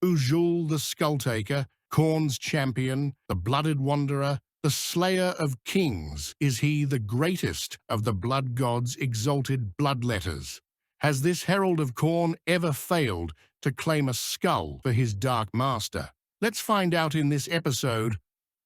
Ujul the Skulltaker, Khorne's champion, the blooded wanderer, the slayer of kings, is he the greatest of the blood gods' exalted bloodletters? Has this Herald of Khorne ever failed to claim a skull for his dark master? Let's find out in this episode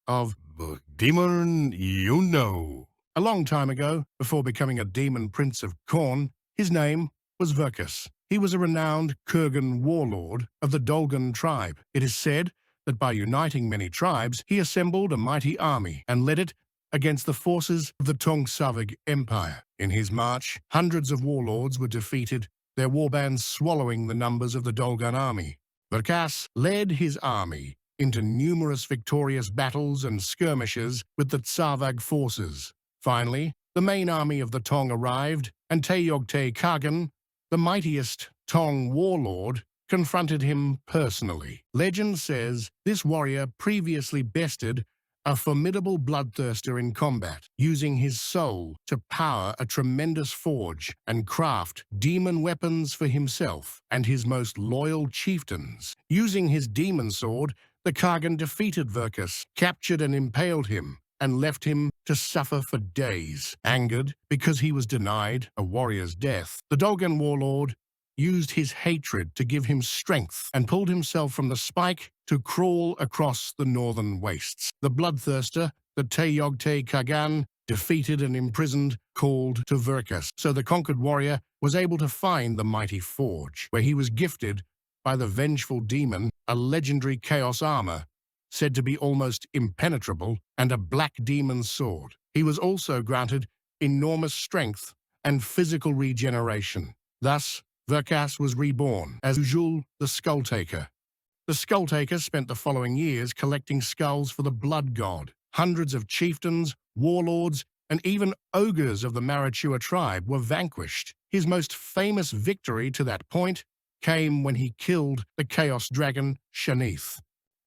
of The Demon You Know. A long time ago, before becoming a demon prince of Khorne, his name was Verkus. He was a renowned Kurgan warlord of the Dolgan Tribe. It is said that by uniting many tribes, he assembled a mighty army and led it against the forces of the Tong-Savig Empire. In his march, hundreds of warlords were defeated, their warbands swallowing the numbers of the Dolgan army. Verkus led his army into numerous victorious battles and skirmishes with the Tsavag forces. Finally, the main army of the Tong arrived, and Teyogte Kagan, the mightiest Tong warlord, confronted him personally. Legend says this warrior previously bested a formidable bloodthirster in combat, using his soul to power a tremendous forge and craft demon weapons for himself and his most loyal chieftains. Using his demon sword, the Kagan defeated Verkus, captured and impaled him, and left him to suffer for days. Angered because he was denied a warrior's death, the Dolgan warlord used his hatred to give him strength and pulled himself from the spike to crawl across the northern wastes. The bloodthirster, the Teyogte Kagan, defeated and imprisoned, called to Verkus, so the conquered warrior was able to find the mighty forge, where he was gifted by the vengeful demon a legendary chaos armor, said to be almost impenetrable, and a black demon sword. He was also granted enormous strength and physical regeneration. Thus, Verkus was reborn as Ujul the Skulltaker. The Skulltaker spent the following years collecting skulls for the blood god. Hundreds of chieftains, warlords, and even ogres of the Marichua tribe were vanquished. His most famous victory to that point came when he killed the chaos dragon Shanith.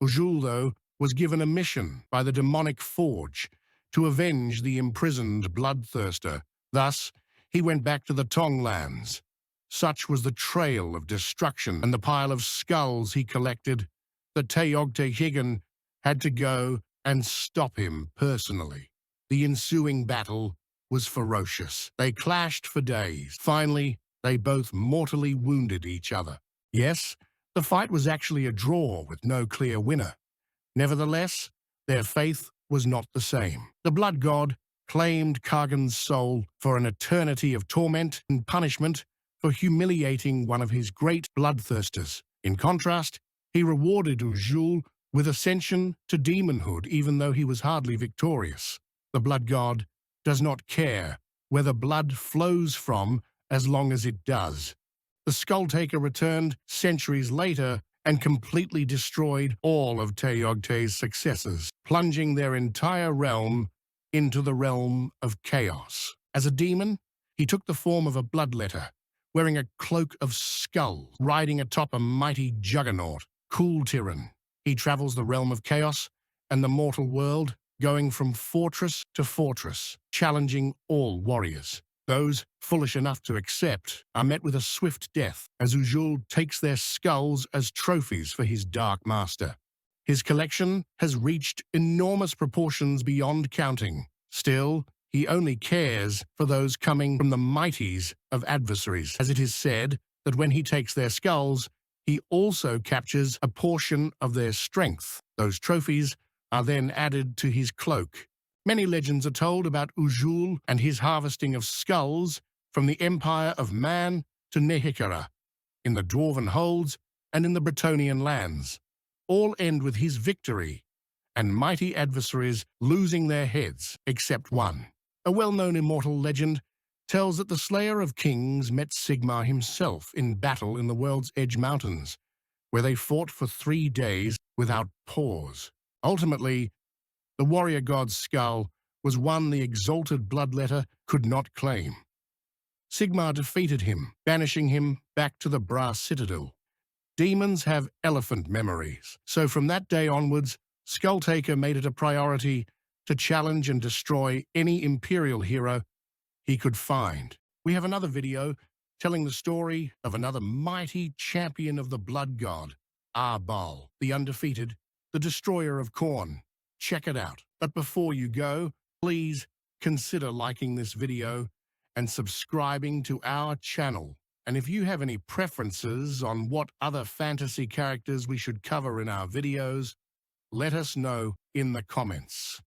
Ujul, though, was given a mission by the demonic forge to avenge the imprisoned bloodthirster. Thus, he went back to the Tonglands. Such was the trail of destruction and the pile of skulls he collected that Teyogte Higan had to go and stop him personally. The ensuing battle was ferocious. They clashed for days. Finally, they both mortally wounded each other. Yes, the fight was actually a draw with no clear winner. Nevertheless, their faith was not the same. The blood god claimed Kagan's soul for an eternity of torment and punishment for humiliating one of his great bloodthirsters. In contrast, he rewarded Ujul with ascension to demonhood, even though he was hardly victorious. The blood god does not care where the blood flows from as long as it does. The Skulltaker returned centuries later and completely destroyed all of Teyogte's successors, plunging their entire realm into the realm of chaos. As a demon, he took the form of a bloodletter, wearing a cloak of skull, riding atop a mighty juggernaut, Kultiran. He travels the realm of chaos and the mortal world, going from fortress to fortress, challenging all warriors. Those foolish enough to accept are met with a swift death, as Ujul takes their skulls as trophies for his dark master. His collection has reached enormous proportions beyond counting. Still, he only cares for those coming from the mighties of adversaries, as it is said that when he takes their skulls, he also captures a portion of their strength. Those trophies are then added to his cloak. Many legends are told about Ujul and his harvesting of skulls from the empire of Man to Nehikara, in the Dwarven Holds and in the Bretonnian lands. All end with his victory, and mighty adversaries losing their heads, except one. A well-known immortal legend tells that the Slayer of Kings met Sigmar himself in battle in the World's Edge Mountains, where they fought for 3 days without pause. Ultimately, the warrior god's skull was one the exalted bloodletter could not claim. Sigmar defeated him, banishing him back to the Brass Citadel. Demons have elephant memories, so from that day onwards, Skulltaker made it a priority to challenge and destroy any Imperial hero he could find. We have another video telling the story of another mighty champion of the blood god, Arbal, the undefeated, the destroyer of Khorne. Check it out. But before you go, please consider liking this video and subscribing to our channel. And if you have any preferences on what other fantasy characters we should cover in our videos, let us know in the comments.